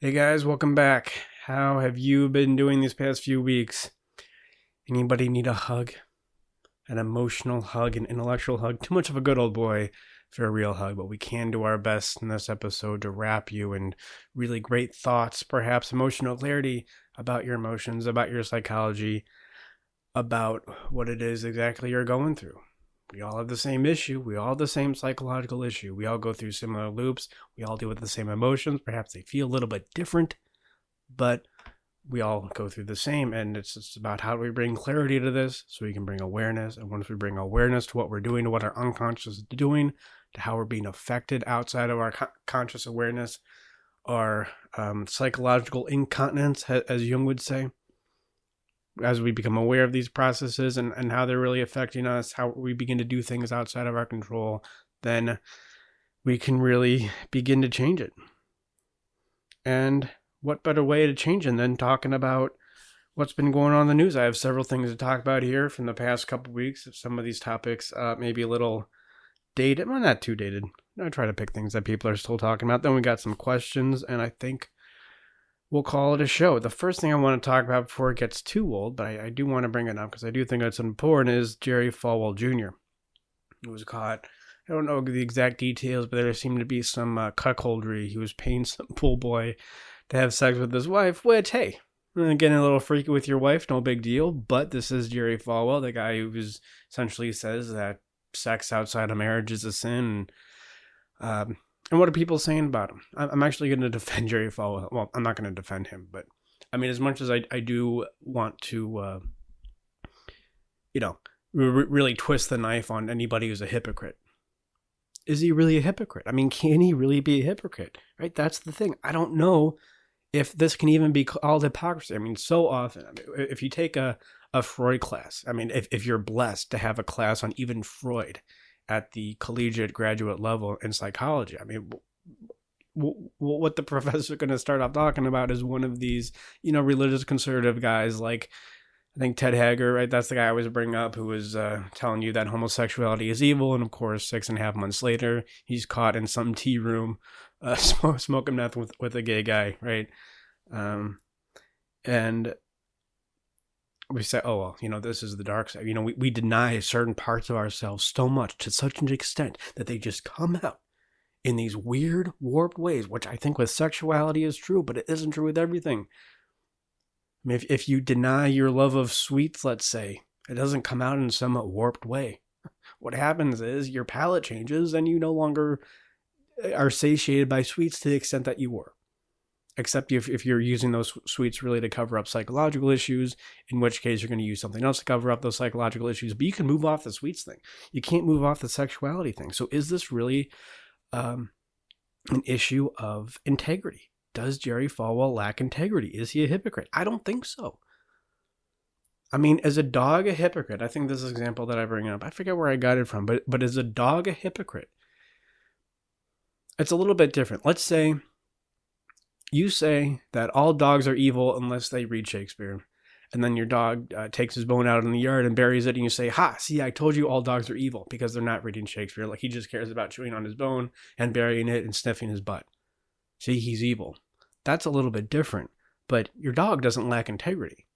Hey guys, welcome back. How have you been doing these past few weeks? Anybody need a hug? An emotional hug, an intellectual hug? Too much of a good old boy for a real hug, but we can do our best in this episode to wrap you in really great thoughts, perhaps emotional clarity about your emotions, about your psychology, about what it is exactly you're going through. We all have the same issue. We all have the same psychological issue. We all go through similar loops. We all deal with the same emotions. Perhaps they feel a little bit different, but we all go through the same. And it's just about how do we bring clarity to this so we can bring awareness. And once we bring awareness to what we're doing, to what our unconscious is doing, to how we're being affected outside of our conscious awareness, our psychological incontinence, as Jung would say, as we become aware of these processes and how they're really affecting us, how we begin to do things outside of our control, then we can really begin to change it. And what better way to change it than talking about what's been going on in the news? I have several things to talk about here from the past couple weeks. Some of these topics may be a little dated. Well, not too dated. I try to pick things that people are still talking about. Then we got some questions, and I think we'll call it a show. The first thing I want to talk about before it gets too old, but I do want to bring it up because I do think it's important, is Jerry Falwell Jr., who was caught. I don't know the exact details, but there seemed to be some cuckoldry. He was paying some pool boy to have sex with his wife, which, hey, getting a little freaky with your wife, no big deal. But this is Jerry Falwell, the guy who essentially says that sex outside of marriage is a sin. And what are people saying about him? I'm actually going to defend Jerry Falwell. Well, I'm not going to defend him, but I mean, as much as I do want to, really twist the knife on anybody who's a hypocrite. Is he really a hypocrite? I mean, can he really be a hypocrite? Right? That's the thing. I don't know if this can even be called hypocrisy. I mean, so often, if you take a Freud class, I mean, if you're blessed to have a class on even Freud at the collegiate graduate level in psychology, I mean, what the professor's going to start off talking about is one of these, religious conservative guys like, I think Ted Hager, right? That's the guy I always bring up, who was telling you that homosexuality is evil. And of course, 6.5 months later, he's caught in some tea room smoking meth with a gay guy, right? And we say, oh, well, this is the dark side. We deny certain parts of ourselves so much, to such an extent, that they just come out in these weird, warped ways, which I think with sexuality is true, but it isn't true with everything. I mean, if you deny your love of sweets, let's say, it doesn't come out in some warped way. What happens is your palate changes and you no longer are satiated by sweets to the extent that you were. Except if you're using those sweets really to cover up psychological issues, in which case you're going to use something else to cover up those psychological issues. But you can move off the sweets thing. You can't move off the sexuality thing. So is this really an issue of integrity? Does Jerry Falwell lack integrity? Is he a hypocrite? I don't think so. I mean, is a dog a hypocrite? I think this is an example that I bring up. I forget where I got it from, but is a dog a hypocrite? It's a little bit different. Let's say you say that all dogs are evil unless they read Shakespeare. And then your dog takes his bone out in the yard and buries it. And you say, ha, see, I told you all dogs are evil because they're not reading Shakespeare. Like, he just cares about chewing on his bone and burying it and sniffing his butt. See, he's evil. That's a little bit different. But your dog doesn't lack integrity.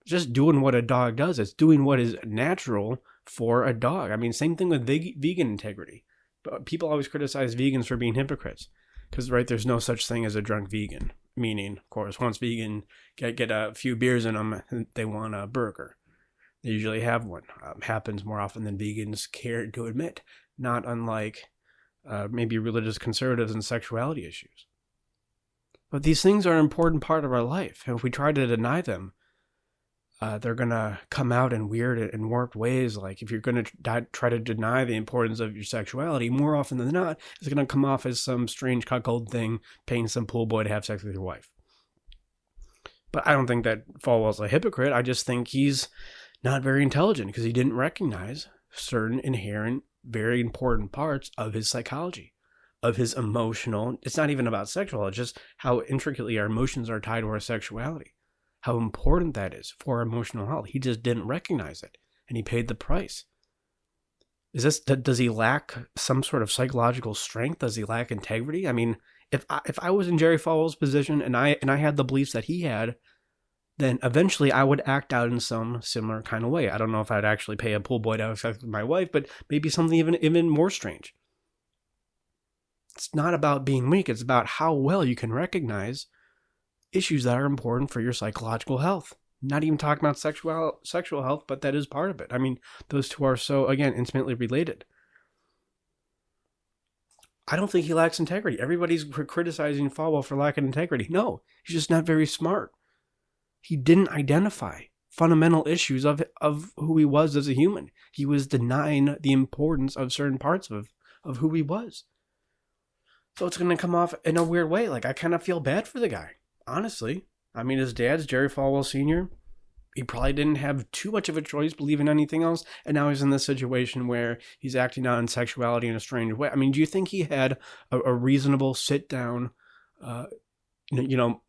It's just doing what a dog does. It's doing what is natural for a dog. I mean, same thing with vegan integrity. But people always criticize vegans for being hypocrites. Because, right, there's no such thing as a drunk vegan. Meaning, of course, once vegan get a few beers in them, they want a burger. They usually have one. Happens more often than vegans care to admit. Not unlike maybe religious conservatives and sexuality issues. But these things are an important part of our life. And if we try to deny them, they're going to come out in weird and warped ways. Like if you're going to try to deny the importance of your sexuality, more often than not, it's going to come off as some strange cuckold thing, paying some pool boy to have sex with your wife. But I don't think that Falwell's a hypocrite. I just think he's not very intelligent because he didn't recognize certain inherent, very important parts of his psychology, of his emotional. It's not even about sexual. It's just how intricately our emotions are tied to our sexuality. How important that is for our emotional health. He just didn't recognize it, and he paid the price. Does he lack some sort of psychological strength? Does he lack integrity? I mean, If I was in Jerry Falwell's position and I had the beliefs that he had, then eventually I would act out in some similar kind of way. I don't know if I'd actually pay a pool boy to have sex with my wife, but maybe something even more strange. It's not about being weak. It's about how well you can recognize issues that are important for your psychological health. Not even talking about sexual health, but that is part of it. I mean, those two are so, again, intimately related. I don't think he lacks integrity. Everybody's criticizing Falwell for lack of integrity. No, he's just not very smart. He didn't identify fundamental issues of who he was as a human. He was denying the importance of certain parts of who he was. So it's going to come off in a weird way. Like, I kind of feel bad for the guy, honestly. I mean, his dad's Jerry Falwell Sr. He probably didn't have too much of a choice believing anything else. And now he's in this situation where he's acting out in sexuality in a strange way. I mean, do you think he had a reasonable sit down,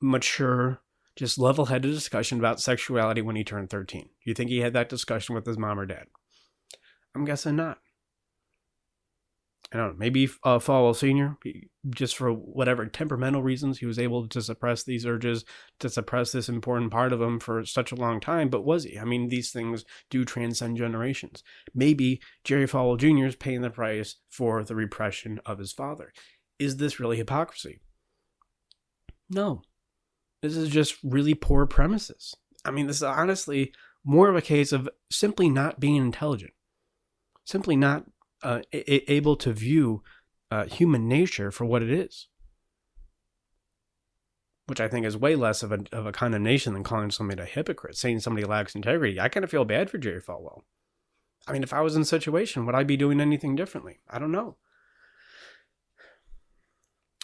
mature, just level-headed discussion about sexuality when he turned 13? Do you think he had that discussion with his mom or dad? I'm guessing not. I don't know, maybe Falwell Sr., just for whatever temperamental reasons, he was able to suppress these urges, to suppress this important part of him for such a long time, but was he? I mean, these things do transcend generations. Maybe Jerry Falwell Jr. is paying the price for the repression of his father. Is this really hypocrisy? No. This is just really poor premises. I mean, this is honestly more of a case of simply not being intelligent, simply not able to view human nature for what it is, which I think is way less of a condemnation than calling somebody a hypocrite, saying somebody lacks integrity. I kind of feel bad for Jerry Falwell. I mean, if I was in a situation, would I be doing anything differently? I don't know.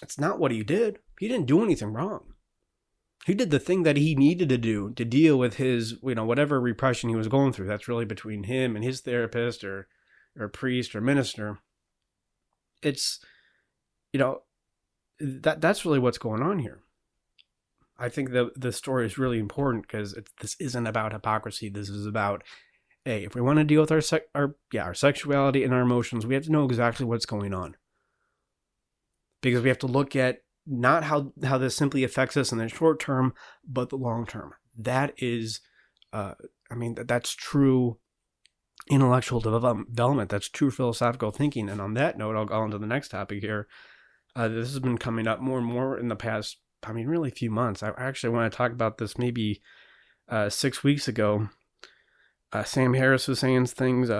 It's not what he did. He didn't do anything wrong. He did the thing that he needed to do to deal with his, whatever repression he was going through. That's really between him and his therapist or priest or minister. It's, that's really what's going on here. I think the story is really important because this isn't about hypocrisy. This is about, hey, if we want to deal with our sexuality and our emotions, we have to know exactly what's going on. Because we have to look at not how this simply affects us in the short term, but the long term. That is, that's true intellectual development. That's true philosophical thinking. And on that note, I'll go on to the next topic here. This has been coming up more and more in the past, really few months. I actually want to talk about this maybe 6 weeks ago. Sam Harris was saying things,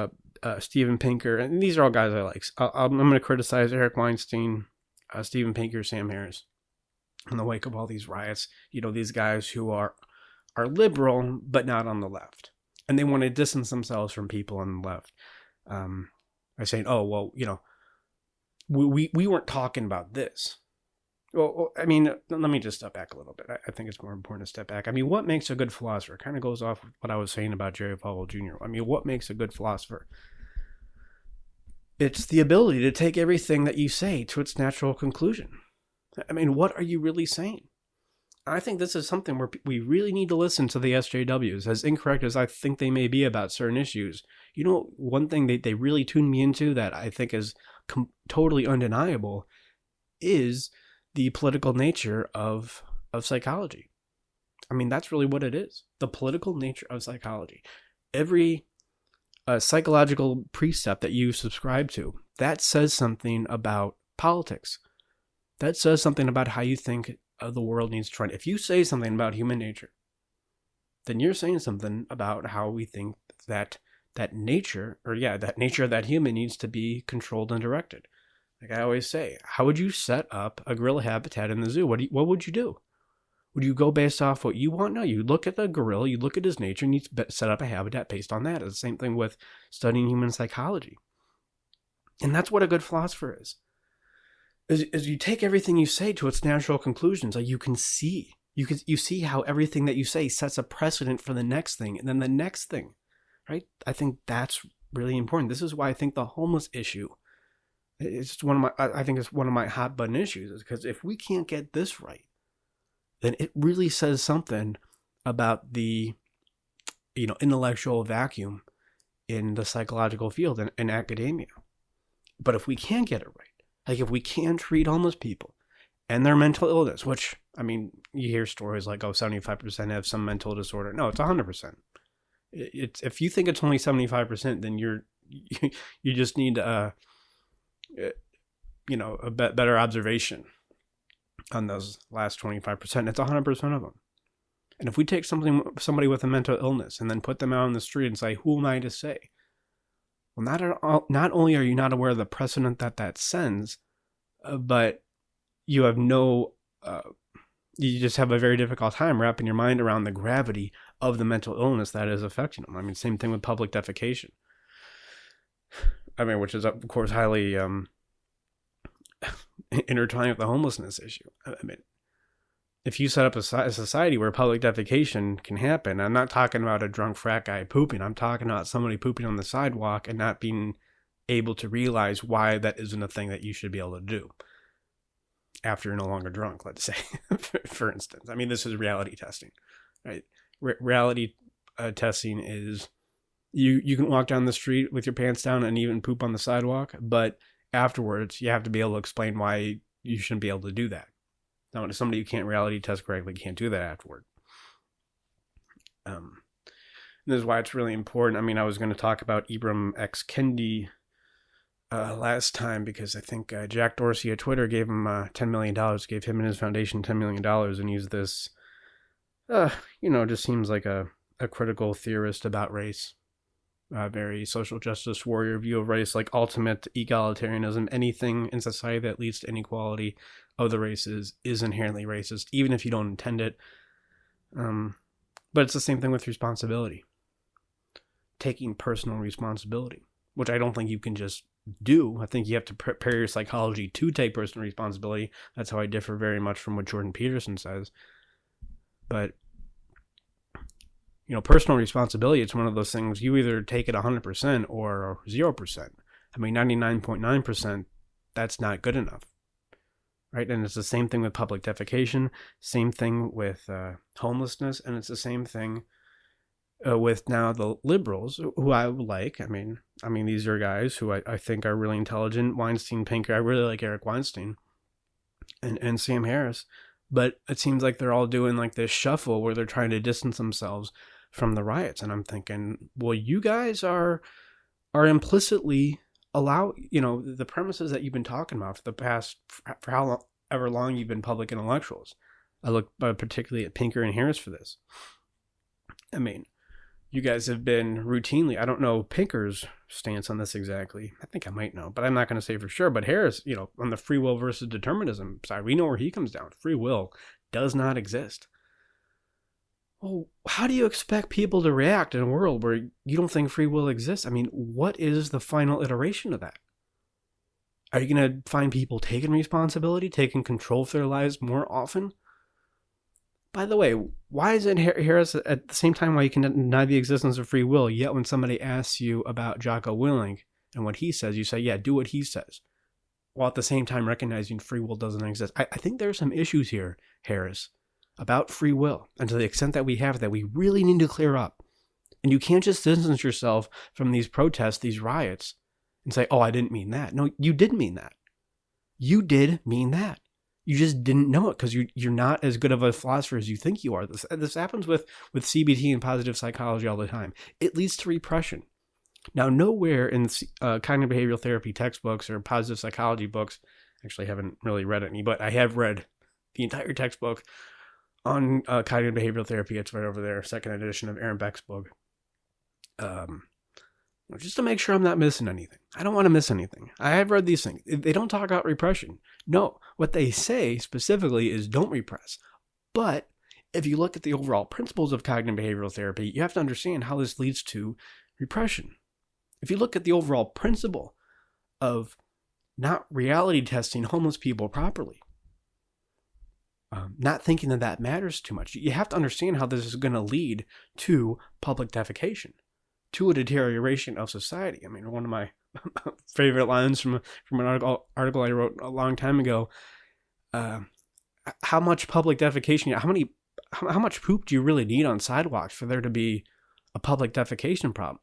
Steven Pinker, and these are all guys I like. I'm going to criticize Eric Weinstein, Steven Pinker, Sam Harris, in the wake of all these riots. These guys who are liberal, but not on the left. And they want to distance themselves from people on the left by saying, oh, well, we weren't talking about this. Well, let me just step back a little bit. I think it's more important to step back. What makes a good philosopher? It kind of goes off with what I was saying about Jerry Falwell Jr. What makes a good philosopher? It's the ability to take everything that you say to its natural conclusion. What are you really saying? I think this is something where we really need to listen to the SJWs, as incorrect as I think they may be about certain issues. One thing they really tuned me into that I think is totally undeniable is the political nature of psychology. That's really what it is. The political nature of psychology. Every psychological precept that you subscribe to, that says something about politics. That says something about how you think the world needs to run. If you say something about human nature, then you're saying something about how we think that nature of that human needs to be controlled and directed. Like I always say, how would you set up a gorilla habitat in the zoo? What would you do? Would you go based off what you want? No, you look at the gorilla, you look at his nature, and you set up a habitat based on that. It's the same thing with studying human psychology. And that's what a good philosopher is you take everything you say to its natural conclusions. Like you see how everything that you say sets a precedent for the next thing and then the next thing, right? I think that's really important. This is why I think the homeless issue it's one of my hot button issues, is because if we can't get this right, then it really says something about the intellectual vacuum in the psychological field and in academia. But if we can get it right, like if we can treat homeless people and their mental illness, which, I mean, you hear stories like, 75% have some mental disorder. No, it's 100%. It's if you think it's only 75%, then you just need a better observation on those last 25%. It's 100% of them. And if we take somebody with a mental illness and then put them out on the street and say, who am I to say? Well, not only are you not aware of the precedent that sends, but you have you just have a very difficult time wrapping your mind around the gravity of the mental illness that is affecting them. I mean, same thing with public defecation. I mean, which is, of course, highly intertwined with the homelessness issue. I mean, if you set up a society where public defecation can happen, I'm not talking about a drunk frat guy pooping. I'm talking about somebody pooping on the sidewalk and not being able to realize why that isn't a thing that you should be able to do after you're no longer drunk, let's say, for instance. I mean, this is reality testing, right? Reality testing is you can walk down the street with your pants down and even poop on the sidewalk, but afterwards you have to be able to explain why you shouldn't be able to do that. Now, if somebody who can't reality test correctly can't do that afterward. This is why it's really important. I mean, I was going to talk about Ibram X. Kendi last time because I think Jack Dorsey at Twitter gave him $10 million, gave him and his foundation $10 million, and he's this, just seems like a critical theorist about race. Very social justice warrior view of race, like ultimate egalitarianism. Anything in society that leads to inequality of the races is inherently racist, even if you don't intend it. But it's the same thing with responsibility. Taking personal responsibility, which I don't think you can just do. I think you have to prepare your psychology to take personal responsibility. That's how I differ very much from what Jordan Peterson says. But personal responsibility, it's one of those things you either take it 100% or 0%. I mean, 99.9%, that's not good enough, right? And it's the same thing with public defecation, same thing with homelessness, and it's the same thing with now the liberals, who I like. I mean, these are guys who I think are really intelligent. Weinstein, Pinker, I really like Eric Weinstein and Sam Harris. But it seems like they're all doing like this shuffle where they're trying to distance themselves from the riots. And I'm thinking, well, you guys are implicitly the premises that you've been talking about for however long you've been public intellectuals. I look particularly at Pinker and Harris for this. I mean, you guys have been routinely, I don't know Pinker's stance on this exactly. I think I might know, but I'm not going to say for sure. But Harris, on the free will versus determinism side, we know where he comes down. Free will does not exist. Well, how do you expect people to react in a world where you don't think free will exists? I mean, what is the final iteration of that? Are you going to find people taking responsibility, taking control of their lives more often? By the way, why is it Harris at the same time why you can deny the existence of free will, yet when somebody asks you about Jocko Willink and what he says, you say, yeah, do what he says, while at the same time recognizing free will doesn't exist? I think there are some issues here, Harris, about free will, and to the extent that we have that we really need to clear up. And you can't just distance yourself from these protests, these riots, and say, oh, I didn't mean that. No, you did mean that. You did mean that. You just didn't know it because you're not as good of a philosopher as you think you are. This happens with CBT and positive psychology all the time. It leads to repression. Now, nowhere in cognitive behavioral therapy textbooks or positive psychology books, actually I haven't really read any, but I have read the entire textbook on cognitive behavioral therapy. It's right over there, second edition of Aaron Beck's book. Just to make sure I'm not missing anything. I don't want to miss anything. I have read these things. They don't talk about repression. No, what they say specifically is don't repress. But if you look at the overall principles of cognitive behavioral therapy, you have to understand how this leads to repression. If you look at the overall principle of not reality testing homeless people properly, not thinking that matters too much, you have to understand how this is going to lead to public defecation, to a deterioration of society. I mean, one of my favorite lines from an article I wrote a long time ago, how much public defecation, how much poop do you really need on sidewalks for there to be a public defecation problem?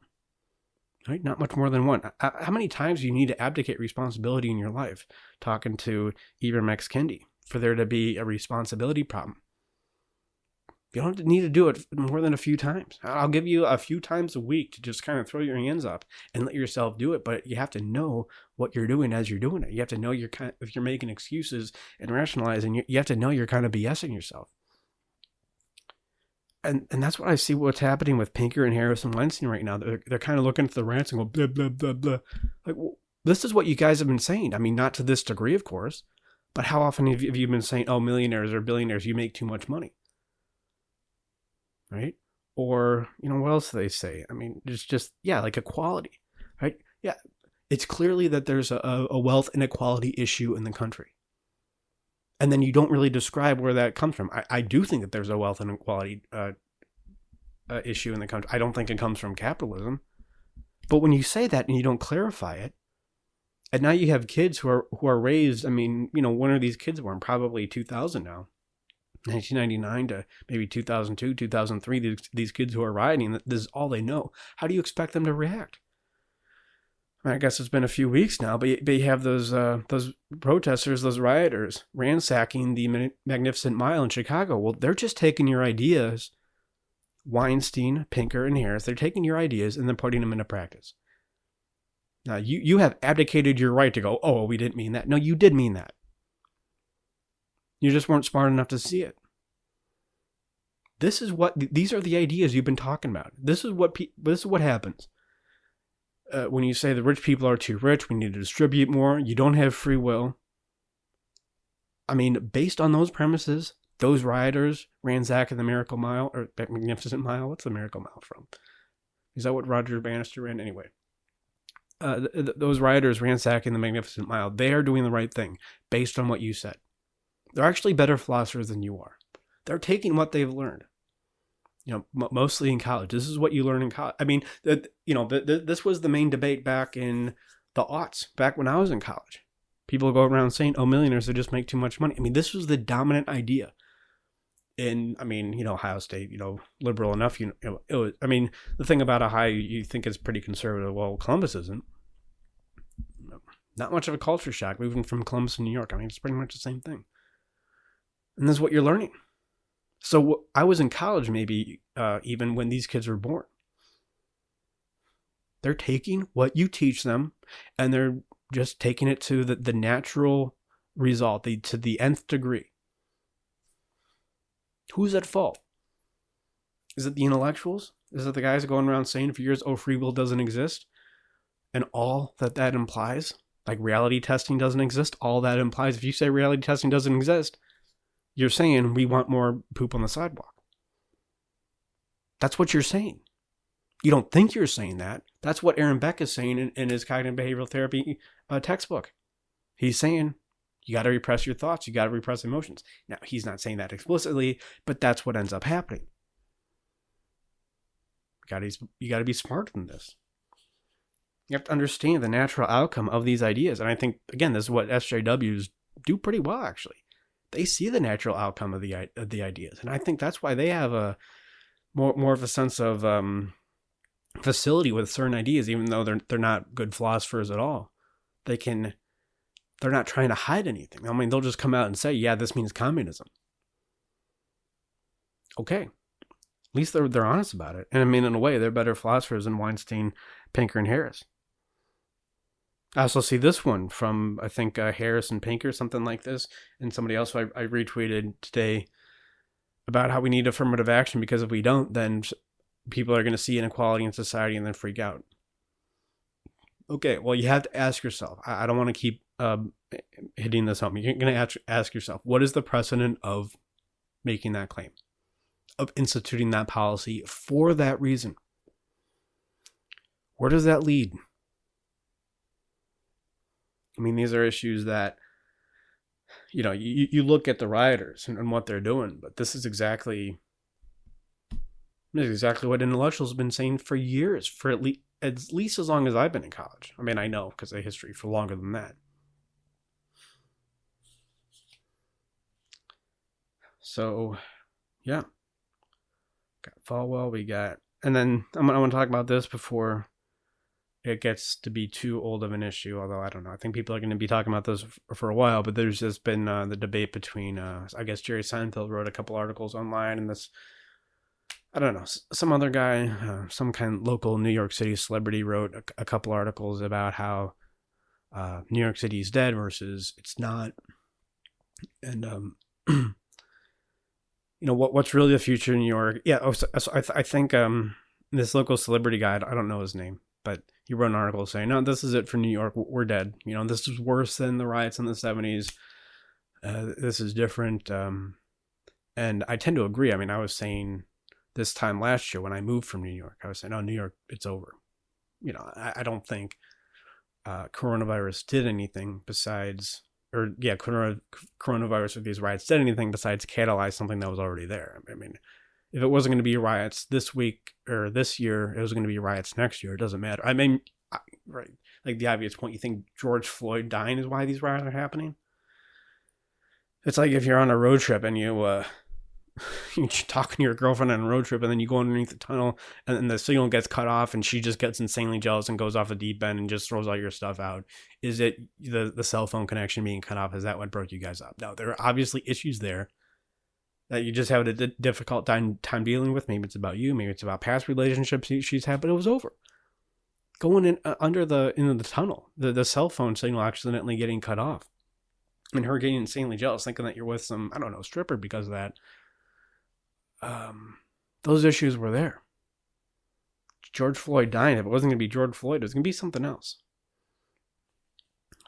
Right? Not much more than one. How many times do you need to abdicate responsibility in your life? Talking to Ibram X. Kendi. for there to be a responsibility problem. You don't need to do it more than a few times. I'll give you a few times a week to just kind of throw your hands up and let yourself do it. But you have to know what you're doing as you're doing it. You have to know if you're making excuses and rationalizing, you have to know you're kind of BSing yourself. And that's what I see what's happening with Pinker and Harris and Weinstein right now. They're kind of looking at the rants and go, blah, blah, blah, blah. Like, well, this is what you guys have been saying. I mean, not to this degree, of course. But how often have you been saying, oh, millionaires or billionaires, you make too much money? Right? Or, what else do they say? I mean, it's just, like equality, right? Yeah, it's clearly that there's a wealth inequality issue in the country. And then you don't really describe where that comes from. I do think that there's a wealth inequality issue in the country. I don't think it comes from capitalism. But when you say that and you don't clarify it, and now you have kids who are raised, I mean, when are these kids born? Probably 2000 now. 1999 to maybe 2002, 2003, these kids who are rioting, this is all they know. How do you expect them to react? I guess it's been a few weeks now, but you have those protesters, those rioters, ransacking the Magnificent Mile in Chicago. Well, they're just taking your ideas, Weinstein, Pinker, and Harris. They're taking your ideas and then putting them into practice. Now, you have abdicated your right to go, oh, we didn't mean that. No, you did mean that. You just weren't smart enough to see it. These are the ideas you've been talking about. This is what happens. When you say the rich people are too rich, we need to distribute more, you don't have free will. I mean, based on those premises, those rioters ransacking the Miracle Mile, or Magnificent Mile, what's the Miracle Mile from? Is that what Roger Bannister ran? Anyway. Those rioters ransacking the Magnificent Mile, they are doing the right thing, based on what you said. They're actually better philosophers than you are. They're taking what they've learned. Mostly in college. This is what you learn in college. I mean, this was the main debate back in the aughts, back when I was in college. People go around saying, oh, millionaires, they just make too much money. I mean, this was the dominant idea. In, Ohio State, liberal enough, it was, the thing about Ohio, you think it's pretty conservative. Well, Columbus isn't. Not much of a culture shock moving from Columbus to New York. It's pretty much the same thing. And this is what you're learning. So I was in college maybe even when these kids were born. They're taking what you teach them and they're just taking it to the natural result, to the nth degree. Who's at fault? Is it the intellectuals? Is it the guys going around saying for years, oh, free will doesn't exist? And all that implies, like reality testing doesn't exist, all that implies, if you say reality testing doesn't exist, you're saying we want more poop on the sidewalk. That's what you're saying. You don't think you're saying that. That's what Aaron Beck is saying in his cognitive behavioral therapy textbook. He's saying you got to repress your thoughts. You got to repress emotions. Now, he's not saying that explicitly, but that's what ends up happening. You got to be smarter than this. You have to understand the natural outcome of these ideas. And I think, again, this is what SJWs do pretty well, actually. They see the natural outcome of the ideas. And I think that's why they have a more of a sense of facility with certain ideas, even though they're not good philosophers at all. They're not trying to hide anything. They'll just come out and say, yeah, this means communism. Okay. At least they're honest about it. And in a way, they're better philosophers than Weinstein, Pinker, and Harris. I also see this one from, I think, Harris and Pinker, something like this, and somebody else I retweeted today about how we need affirmative action because if we don't, then people are going to see inequality in society and then freak out. Okay, well, you have to ask yourself. I don't want to keep hitting this home. You're going to ask yourself, what is the precedent of making that claim, of instituting that policy for that reason? Where does that lead? These are issues that, you look at the rioters and what they're doing, but this is exactly what intellectuals have been saying for years, for at least as long as I've been in college. I know because of history for longer than that. So, yeah. Got Falwell, and then I want to talk about this before it gets to be too old of an issue. Although I don't know, I think people are going to be talking about this for a while. But there's just been the debate between, I guess Jerry Seinfeld wrote a couple articles online, and this, I don't know, some other guy, some kind of local New York City celebrity wrote a couple articles about how New York City is dead versus it's not, and what's really the future in New York? Yeah, I think this local celebrity guy, I don't know his name, but he wrote an article saying, no, this is it for New York. We're dead. This is worse than the riots in the 70s. This is different. And I tend to agree. I mean, I was saying this time last year when I moved from New York, I was saying, oh, New York, it's over. I don't think coronavirus did anything besides, coronavirus with these riots did anything besides catalyze something that was already there. I mean, if it wasn't going to be riots this week or this year, it was going to be riots next year. It doesn't matter. I mean, right. Like the obvious point, you think George Floyd dying is why these riots are happening? It's like if you're on a road trip and you're talking to your girlfriend on a road trip and then you go underneath the tunnel and then the signal gets cut off and she just gets insanely jealous and goes off the deep end and just throws all your stuff out. Is it the cell phone connection being cut off? Is that what broke you guys up? No, there are obviously issues there that you just have a difficult time dealing with. Maybe it's about you. Maybe it's about past relationships she's had, but it was over. Going in into the tunnel, the cell phone signal accidentally getting cut off, and her getting insanely jealous, thinking that you're with some, I don't know, stripper because of that. Those issues were there. George Floyd dying. If it wasn't going to be George Floyd, it was going to be something else.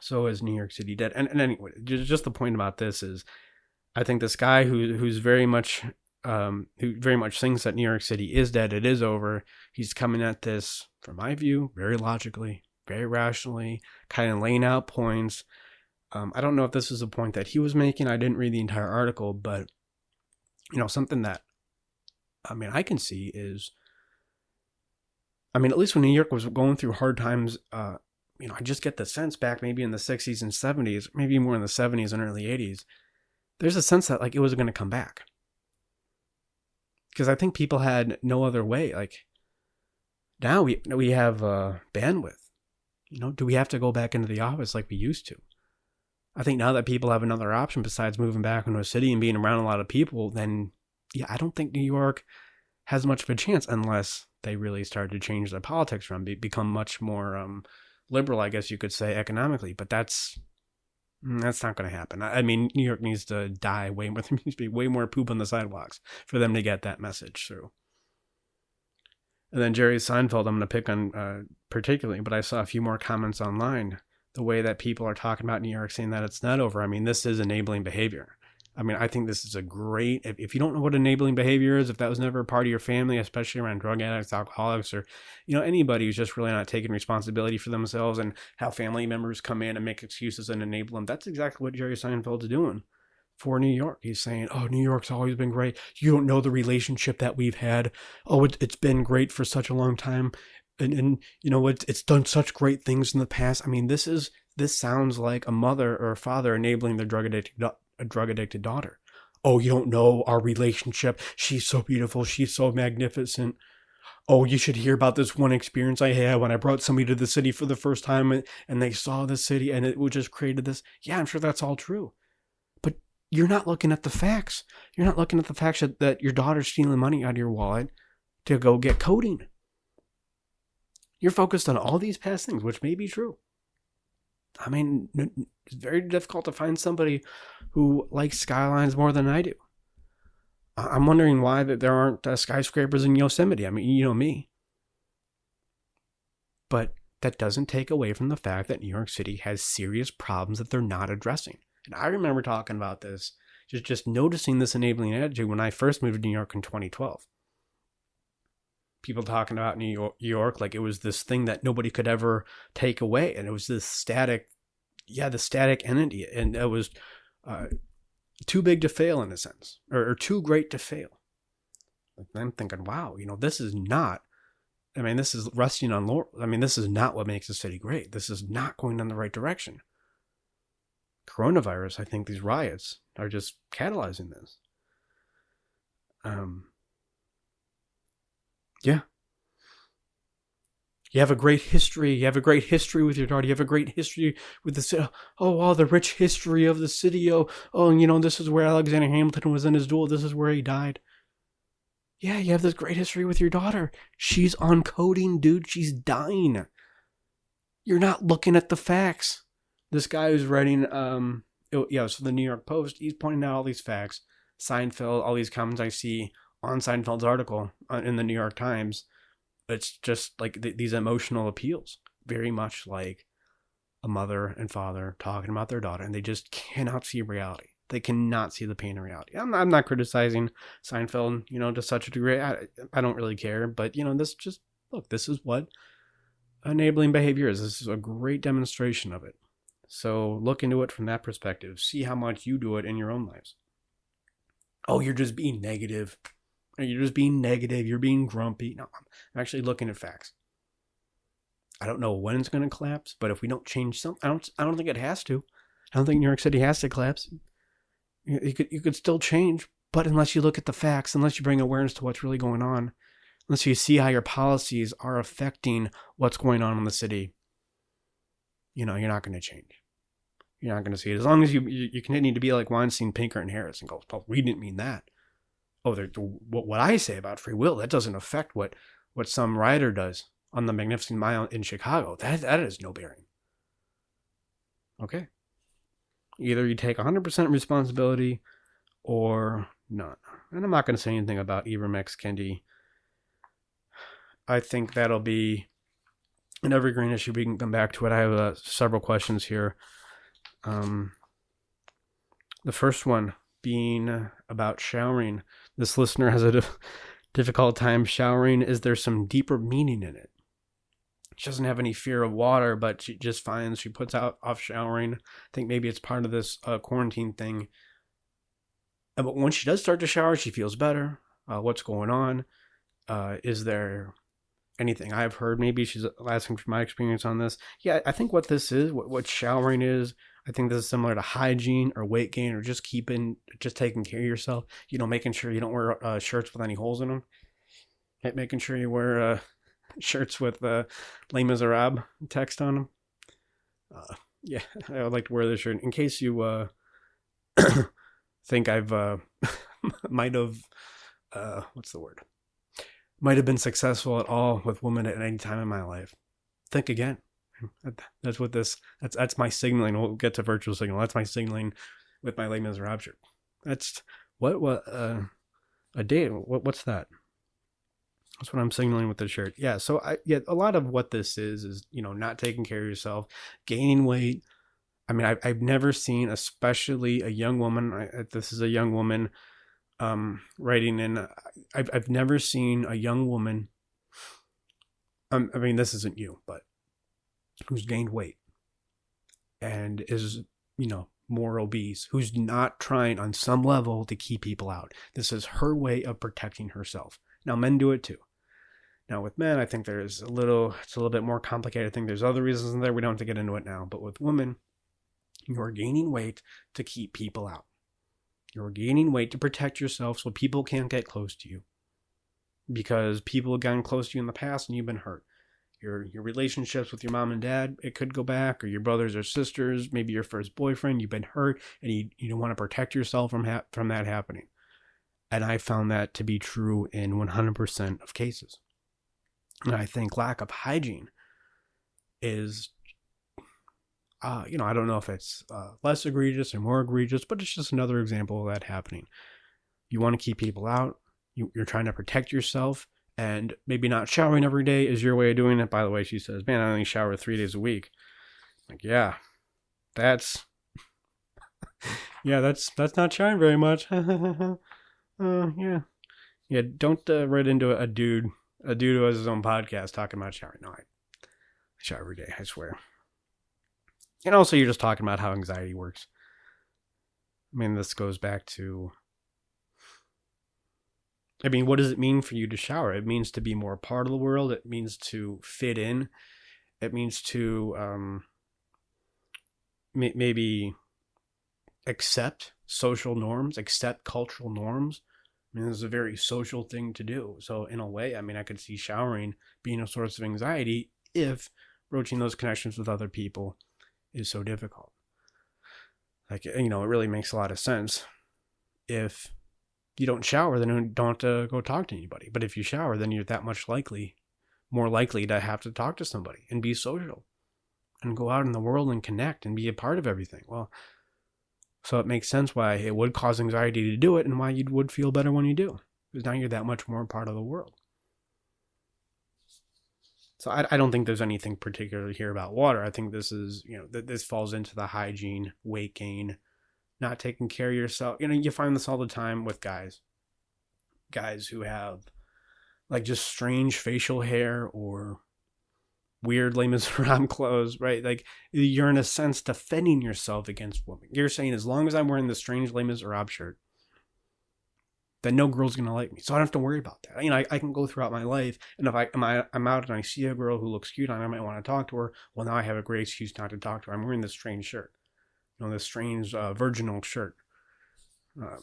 So is New York City dead? And anyway, just the point about this is, I think this guy who very much thinks that New York City is dead, it is over. He's coming at this, from my view, very logically, very rationally, kind of laying out points. I don't know if this is a point that he was making. I didn't read the entire article, but something that I can see is, at least when New York was going through hard times, I just get the sense back maybe in the 60s and 70s, maybe more in the 70s and early 80s. There's a sense that it was going to come back. Because I think people had no other way. Now we have bandwidth. Do we have to go back into the office like we used to? I think now that people have another option besides moving back into a city and being around a lot of people, then I don't think New York has much of a chance unless they really start to change their politics around, become much more liberal, I guess you could say, economically. But that's not going to happen. New York needs to die way more. There needs to be way more poop on the sidewalks for them to get that message through. And then Jerry Seinfeld, I'm going to pick on particularly, but I saw a few more comments online. The way that people are talking about New York, saying that it's not over. This is enabling behavior. I think this is a great, if you don't know what enabling behavior is, if that was never a part of your family, especially around drug addicts, alcoholics, or, anybody who's just really not taking responsibility for themselves and how family members come in and make excuses and enable them. That's exactly what Jerry Seinfeld's doing for New York. He's saying, oh, New York's always been great. You don't know the relationship that we've had. Oh, it's been great for such a long time. And it's done such great things in the past. This sounds like a mother or a father enabling their drug addicted daughter. Oh, you don't know our relationship. She's so beautiful. She's so magnificent. Oh, you should hear about this one experience I had when I brought somebody to the city for the first time and they saw the city and it just created this. Yeah, I'm sure that's all true. But you're not looking at the facts. You're not looking at the facts that your daughter's stealing money out of your wallet to go get codeine. You're focused on all these past things, which may be true. It's very difficult to find somebody who likes skylines more than I do. I'm wondering why that there aren't skyscrapers in Yosemite. Me. But that doesn't take away from the fact that New York City has serious problems that they're not addressing. And I remember talking about this, just noticing this enabling attitude when I first moved to New York in 2012. People talking about New York like it was this thing that nobody could ever take away. And it was this static entity. And it was too big to fail in a sense, or too great to fail. I'm thinking, wow, this is not, this is resting on laurel. This is not what makes a city great. This is not going in the right direction. Coronavirus, I think these riots are just catalyzing this. You have a great history. You have a great history with your daughter. You have a great history with the city. Oh, the rich history of the city. Oh, this is where Alexander Hamilton was in his duel. This is where he died. Yeah, you have this great history with your daughter. She's on codeine, dude. She's dying. You're not looking at the facts. This guy who's writing, so the New York Post, he's pointing out all these facts. Seinfeld, all these comments I see on Seinfeld's article in the New York Times. It's just like these emotional appeals, very much like a mother and father talking about their daughter, and they just cannot see reality. They cannot see the pain of reality. I'm not criticizing Seinfeld, to such a degree. I don't really care, but this is what enabling behavior is. This is a great demonstration of it. So look into it from that perspective. See how much you do it in your own lives. Oh, you're just being negative. You're just being negative. You're being grumpy. No, I'm actually looking at facts. I don't know when it's going to collapse, but if we don't change something, I don't think it has to. I don't think New York City has to collapse. You could still change, but unless you look at the facts, unless you bring awareness to what's really going on, unless you see how your policies are affecting what's going on in the city, you're not going to change. You're not going to see it. As long as you continue to be like Weinstein, Pinker, and Harris and go, oh, we didn't mean that. Oh, what I say about free will, that doesn't affect what some writer does on the Magnificent Mile in Chicago. That has no bearing. Okay. Either you take 100% responsibility or not. And I'm not going to say anything about Ibram X. Kendi. I think that'll be an evergreen issue. We can come back to it. I have several questions here. The first one being about showering. This listener has a difficult time showering. Is there some deeper meaning in it? She doesn't have any fear of water, but she just finds she puts off showering. I think maybe it's part of this quarantine thing. But when she does start to shower, she feels better. What's going on? Is there anything I've heard? Maybe she's asking for my experience on this. Yeah, I think what this is, what showering is, I think this is similar to hygiene or weight gain or just taking care of yourself. Making sure you don't wear shirts with any holes in them. Making sure you wear shirts with Les Miserables text on them. Yeah, I would like to wear this shirt in case you think I've might have been successful at all with women at any time in my life. Think again. That's my signaling. We'll get to virtual signal. That's my signaling with my Les Miserables shirt. That's a date. What's that? That's what I'm signaling with the shirt. Yeah. So a lot of what this is not taking care of yourself, gaining weight. I mean, I've never seen, especially a young woman. This is a young woman writing in. I've never seen a young woman. I mean, this isn't you, but who's gained weight and is more obese, who's not trying on some level to keep people out. This is her way of protecting herself. Now, men do it too. Now, with men, I think it's a little bit more complicated. I think there's other reasons in there. We don't have to get into it now. But with women, you're gaining weight to keep people out. You're gaining weight to protect yourself so people can't get close to you. Because people have gotten close to you in the past and you've been hurt. Your relationships with your mom and dad, it could go back, or your brothers or sisters, maybe your first boyfriend, you've been hurt, and you don't want to protect yourself from that happening. And I found that to be true in 100% of cases. And I think lack of hygiene is, I don't know if it's less egregious or more egregious, but it's just another example of that happening. You want to keep people out. You're trying to protect yourself. And maybe not showering every day is your way of doing it. By the way, she says, man, I only shower 3 days a week. Like, yeah, that's not showering very much. Yeah. Yeah, don't write into a dude who has his own podcast talking about showering. No, I shower every day, I swear. And also, you're just talking about how anxiety works. I mean, this goes back to, what does it mean for you to shower? It means to be more a part of the world. It means to fit in. It means to maybe accept social norms, accept cultural norms. I mean, this is a very social thing to do. So in a way, I could see showering being a source of anxiety if broaching those connections with other people is so difficult. Like, it really makes a lot of sense. If you don't shower, then you don't go talk to anybody. But if you shower, then you're that much more likely to have to talk to somebody and be social and go out in the world and connect and be a part of everything. Well, so it makes sense why it would cause anxiety to do it and why you would feel better when you do. Because now you're that much more part of the world. So I don't think there's anything particular here about water. I think this is, this falls into the hygiene, weight gain, not taking care of yourself. You find this all the time with guys who have like just strange facial hair or weird Les Miserables clothes, right? Like, you're in a sense defending yourself against women. You're saying, as long as I'm wearing this strange Les Miserables shirt, then no girl's going to like me. So I don't have to worry about that. I can go throughout my life, and if I'm out and I see a girl who looks cute and I might want to talk to her, well, now I have a great excuse not to talk to her. I'm wearing this strange shirt, this strange virginal shirt. I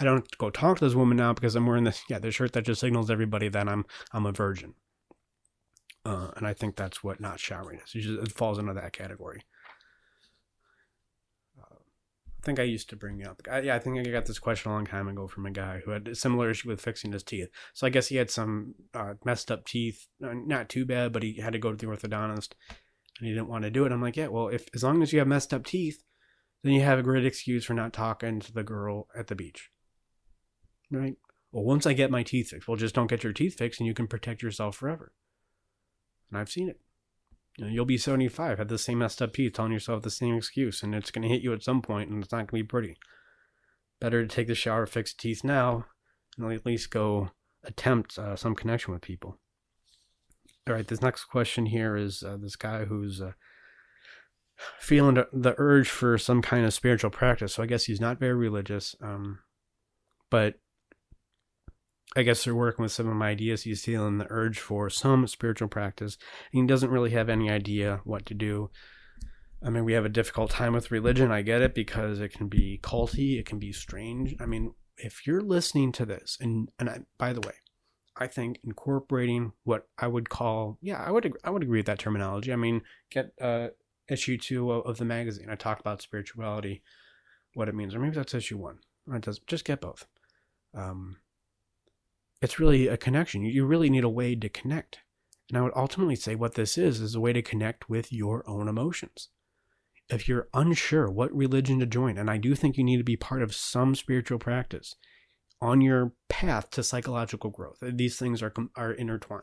don't go talk to this woman now because I'm wearing this shirt that just signals everybody that I'm a virgin. And I think that's what not showering is. It falls into that category. I think I used to bring up. I think I got this question a long time ago from a guy who had a similar issue with fixing his teeth. So I guess he had some messed up teeth, not too bad, but he had to go to the orthodontist, and he didn't want to do it. I'm like, well, as long as you have messed up teeth, then you have a great excuse for not talking to the girl at the beach, right? Well, once I get my teeth fixed, well, just don't get your teeth fixed, and you can protect yourself forever. And I've seen it. You'll be 75, have the same messed up teeth, telling yourself the same excuse, and it's going to hit you at some point, and it's not going to be pretty. Better to take the shower, fix teeth now, and at least go attempt some connection with people. All right, this next question here is this guy who's feeling the urge for some kind of spiritual practice. So I guess he's not very religious, but I guess they're working with some of my ideas. He's feeling the urge for some spiritual practice, and he doesn't really have any idea what to do. I mean, we have a difficult time with religion. I get it, because it can be culty, it can be strange. I mean, if you're listening to this, by the way, I think incorporating what I would call, I would agree with that terminology. I mean, get issue 2 of the magazine. I talk about spirituality, what it means, or maybe that's issue 1. It does, just get both. It's really a connection. You really need a way to connect. And I would ultimately say what this is a way to connect with your own emotions. If you're unsure what religion to join, and I do think you need to be part of some spiritual practice on your path to psychological growth, these things are intertwined.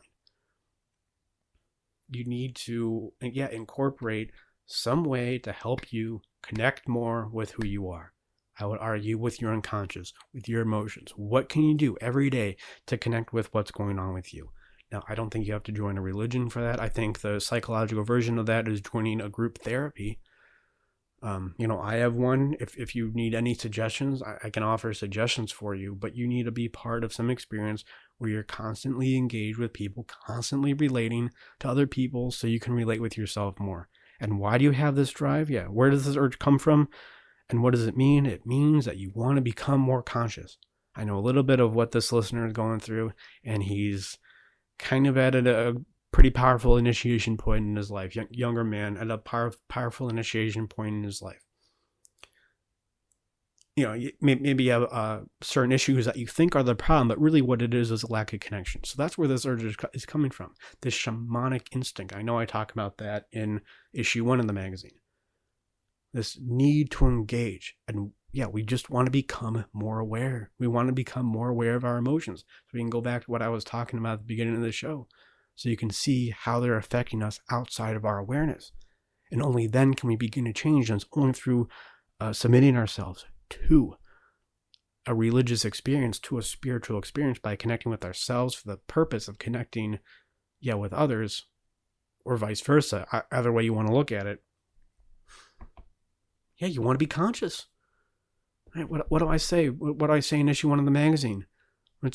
You need to, incorporate some way to help you connect more with who you are. I would argue with your unconscious, with your emotions. What can you do every day to connect with what's going on with you? Now, I don't think you have to join a religion for that. I think the psychological version of that is joining a group therapy. I have one. If you need any suggestions, I can offer suggestions for you, but you need to be part of some experience where you're constantly engaged with people, constantly relating to other people so you can relate with yourself more. And why do you have this drive? Where does this urge come from? And what does it mean? It means that you want to become more conscious. I know a little bit of what this listener is going through, and he's kind of at a pretty powerful initiation point in his life. Younger man at a powerful initiation point in his life. Maybe you have certain issues that you think are the problem, but really what it is a lack of connection. So that's where this urge is coming from. This shamanic instinct. I know I talk about that in issue 1 of the magazine. This need to engage. And we just want to become more aware. We want to become more aware of our emotions. So we can go back to what I was talking about at the beginning of the show. So you can see how they're affecting us outside of our awareness. And only then can we begin to change. And it's only through submitting ourselves to a religious experience, to a spiritual experience, by connecting with ourselves for the purpose of connecting, with others, or vice versa. Either way you want to look at it. You want to be conscious. Right? What do I say? What do I say in issue 1 of the magazine?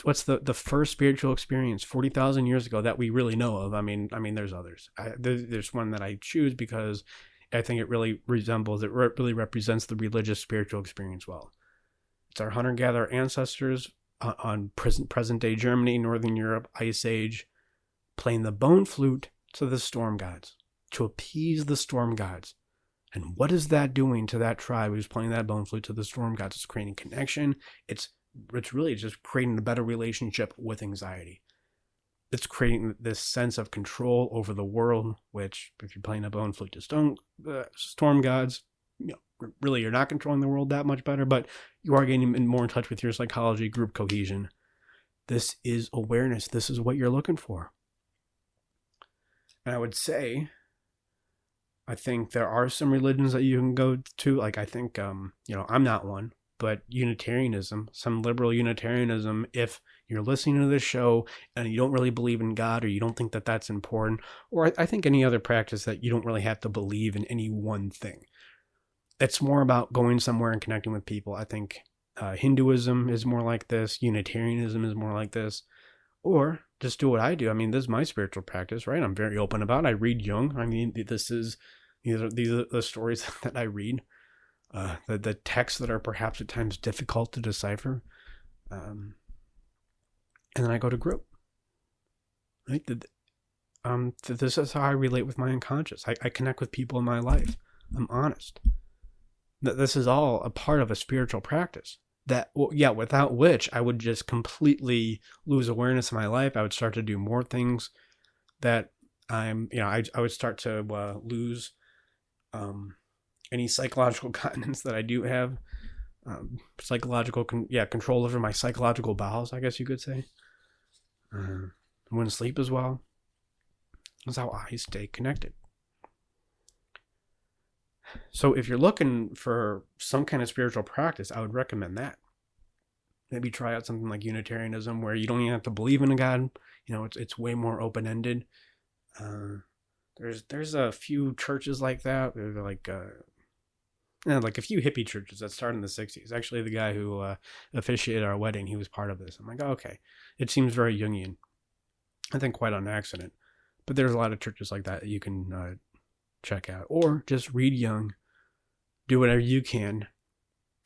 What's the first spiritual experience 40,000 years ago that we really know of? I mean, there's others. There's one that I choose because I think it really really represents the religious spiritual experience well. It's our hunter-gatherer ancestors on present-day Germany, Northern Europe, Ice Age, playing the bone flute to the storm gods, to appease the storm gods. And what is that doing to that tribe who's playing that bone flute to the storm gods? It's creating connection. It's really just creating a better relationship with anxiety. It's creating this sense of control over the world, which, if you're playing a bone flute to storm gods, really you're not controlling the world that much better, but you are getting more in touch with your psychology, group cohesion. This is awareness. This is what you're looking for. And I would say, I think there are some religions that you can go to. Like, I think, I'm not one, but Unitarianism, some liberal Unitarianism, if you're listening to this show and you don't really believe in God, or you don't think that that's important, or I think any other practice that you don't really have to believe in any one thing. It's more about going somewhere and connecting with people. I think Hinduism is more like this. Unitarianism is more like this. Or just do what I do. I mean, this is my spiritual practice, right? I'm very open about it. I read Jung. I mean, these are the stories that I read. The texts that are perhaps at times difficult to decipher. And then I go to group. Right? This is how I relate with my unconscious. I connect with people in my life. I'm honest. This is all a part of a spiritual practice. Without which I would just completely lose awareness in my life. I would start to do more things that I would start to lose any psychological continence that I do have. Control over my psychological bowels, I guess you could say. I wouldn't sleep as well. That's how I stay connected. So if you're looking for some kind of spiritual practice, I would recommend that. Maybe try out something like Unitarianism, where you don't even have to believe in a God. It's way more open-ended. There's a few churches like that. There's like a few hippie churches that started in the 60s. Actually, the guy who officiated our wedding, he was part of this. I'm like, oh, okay. It seems very Jungian. I think quite on accident. But there's a lot of churches like that you can check out. Or just read Jung. Do whatever you can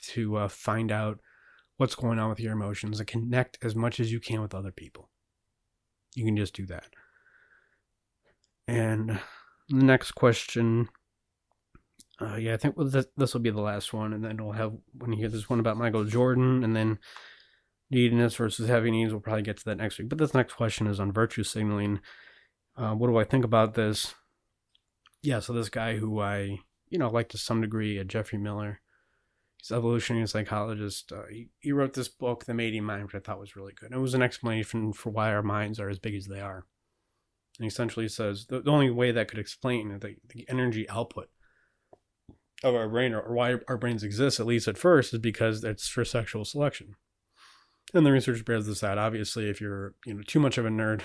to find out what's going on with your emotions and connect as much as you can with other people. You can just do that. And the next question, I think this will be the last one, and then we'll have, when you hear this one about Michael Jordan, and then neediness versus heavy needs, we'll probably get to that next week. But this next question is on virtue signaling. What do I think about this? Yeah, so this guy who I, like to some degree, Jeffrey Miller, he's an evolutionary psychologist. He wrote this book, The Mating Mind, which I thought was really good. It was an explanation for why our minds are as big as they are. And he essentially says the only way that could explain the energy output of our brain, or why our brains exist, at least at first, is because it's for sexual selection. And the research bears this out. Obviously, if you're too much of a nerd,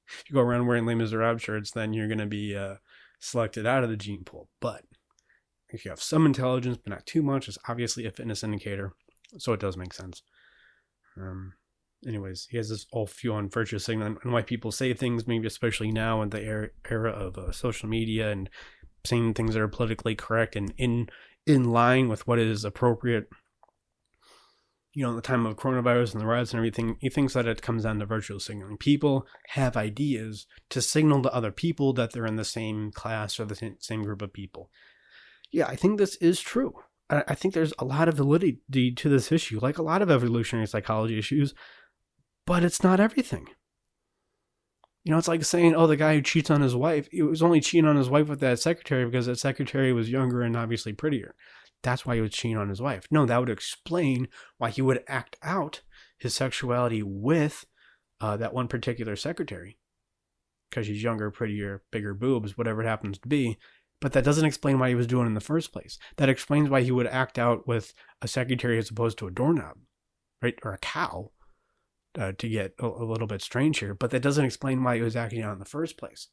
if you go around wearing Les Miserables shirts, then you're going to be selected out of the gene pool. But if you have some intelligence, but not too much, it's obviously a fitness indicator. So it does make sense. Anyways, he has this whole view on virtue signaling and why people say things, maybe especially now in the era of social media, and saying things that are politically correct and in line with what is appropriate. In the time of coronavirus and the riots and everything, he thinks that it comes down to virtue signaling. People have ideas to signal to other people that they're in the same class or the same group of people. Yeah, I think this is true. I think there's a lot of validity to this issue, like a lot of evolutionary psychology issues, but it's not everything. It's like saying, the guy who cheats on his wife, he was only cheating on his wife with that secretary because that secretary was younger and obviously prettier. That's why he was cheating on his wife. No, that would explain why he would act out his sexuality with that one particular secretary. Because she's younger, prettier, bigger boobs, whatever it happens to be. But that doesn't explain why he was doing it in the first place. That explains why he would act out with a secretary as opposed to a doorknob, right? Or a cow, to get a little bit strange here. But that doesn't explain why he was acting out in the first place.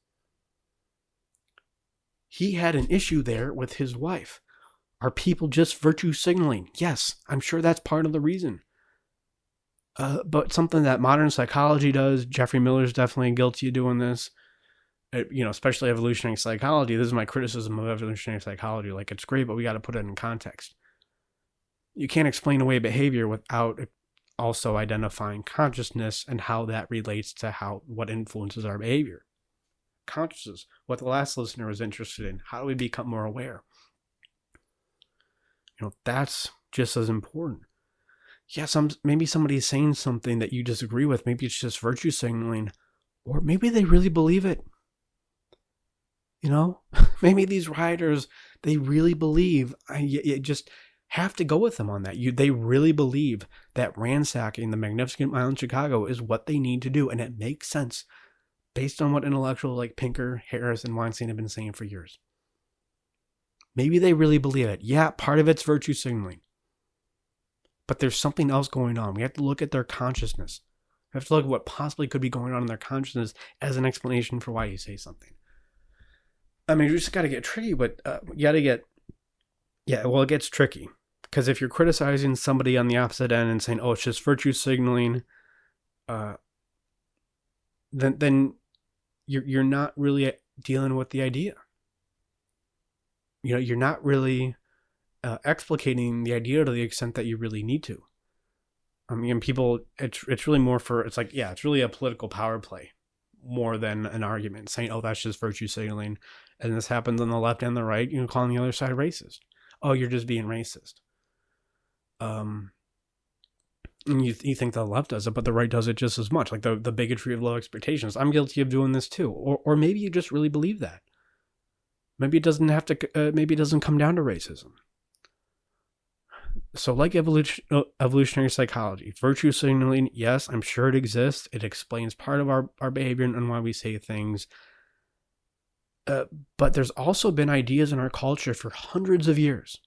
He had an issue there with his wife. Are people just virtue signaling? Yes, I'm sure that's part of the reason. But something that modern psychology does, Jeffrey Miller's definitely guilty of doing this, especially evolutionary psychology. This is my criticism of evolutionary psychology. Like, it's great, but we got to put it in context. You can't explain away behavior without also identifying consciousness and how that relates to what influences our behavior. Consciousness, what the last listener was interested in. How do we become more aware? That's just as important. Yeah, maybe somebody's saying something that you disagree with. Maybe it's just virtue signaling, or maybe they really believe it. Maybe these rioters, they really believe. You just have to go with them on that. They really believe that ransacking the Magnificent Mile in Chicago is what they need to do, and it makes sense based on what intellectuals like Pinker, Harris, and Weinstein have been saying for years. Maybe they really believe it. Yeah, part of it's virtue signaling. But there's something else going on. We have to look at their consciousness. We have to look at what possibly could be going on in their consciousness as an explanation for why you say something. I mean, you just got to get tricky, but you got to get... Yeah, well, it gets tricky. Because if you're criticizing somebody on the opposite end and saying, oh, it's just virtue signaling, then you're not really dealing with the idea. You're not really explicating the idea to the extent that you really need to. I mean, people, it's really more for, it's like, yeah, it's really a political power play more than an argument saying, oh, that's just virtue signaling. And this happens on the left and the right, calling the other side racist. Oh, you're just being racist. And you think the left does it, but the right does it just as much. Like the bigotry of low expectations. I'm guilty of doing this too. Or maybe you just really believe that. Maybe it doesn't have to. Maybe it doesn't come down to racism. So, like evolutionary psychology, virtue signaling, yes, I'm sure it exists. It explains part of our behavior and why we say things. But there's also been ideas in our culture for hundreds of years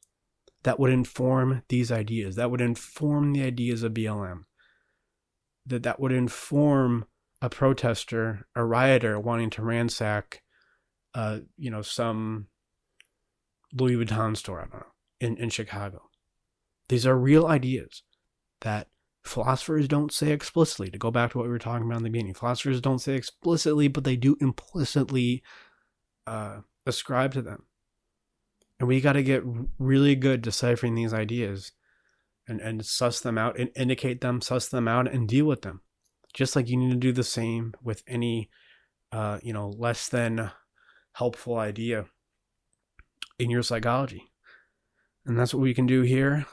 that would inform these ideas, that would inform the ideas of BLM, that would inform a protester, a rioter wanting to ransack, some Louis Vuitton store, I don't know, in Chicago. These are real ideas that philosophers don't say explicitly. To go back to what we were talking about in the beginning, philosophers don't say explicitly, but they do implicitly ascribe to them. And we got to get really good deciphering these ideas and suss them out and indicate them, suss them out and deal with them. Just like you need to do the same with any, less than helpful idea in your psychology. And that's what we can do here.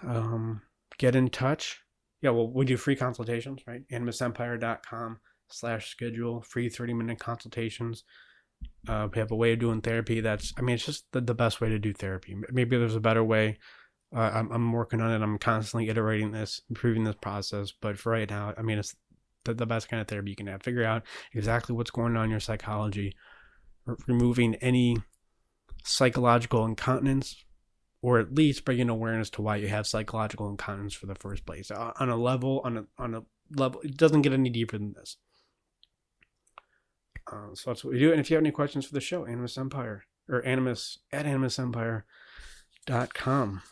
Get in touch. Yeah, well, we do free consultations, right? animusempire.com/schedule, free 30-minute consultations. We have a way of doing therapy it's just the best way to do therapy. Maybe there's a better way. I'm working on it. I'm constantly iterating this, improving this process. But for right now, it's the best kind of therapy you can have. Figure out exactly what's going on in your psychology, removing any psychological incontinence, or at least bringing awareness to why you have psychological incontinence for the first place. On a level, it doesn't get any deeper than this. So that's what we do. And if you have any questions for the show, Animus Empire, or Animus at animusempire.com.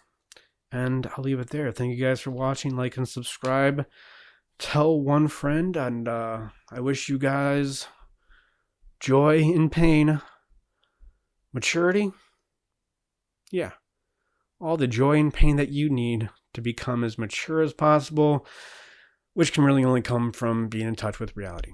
And I'll leave it there. Thank you guys for watching. Like and subscribe. Tell one friend. And I wish you guys joy in pain. Maturity. Yeah. All the joy and pain that you need to become as mature as possible, which can really only come from being in touch with reality.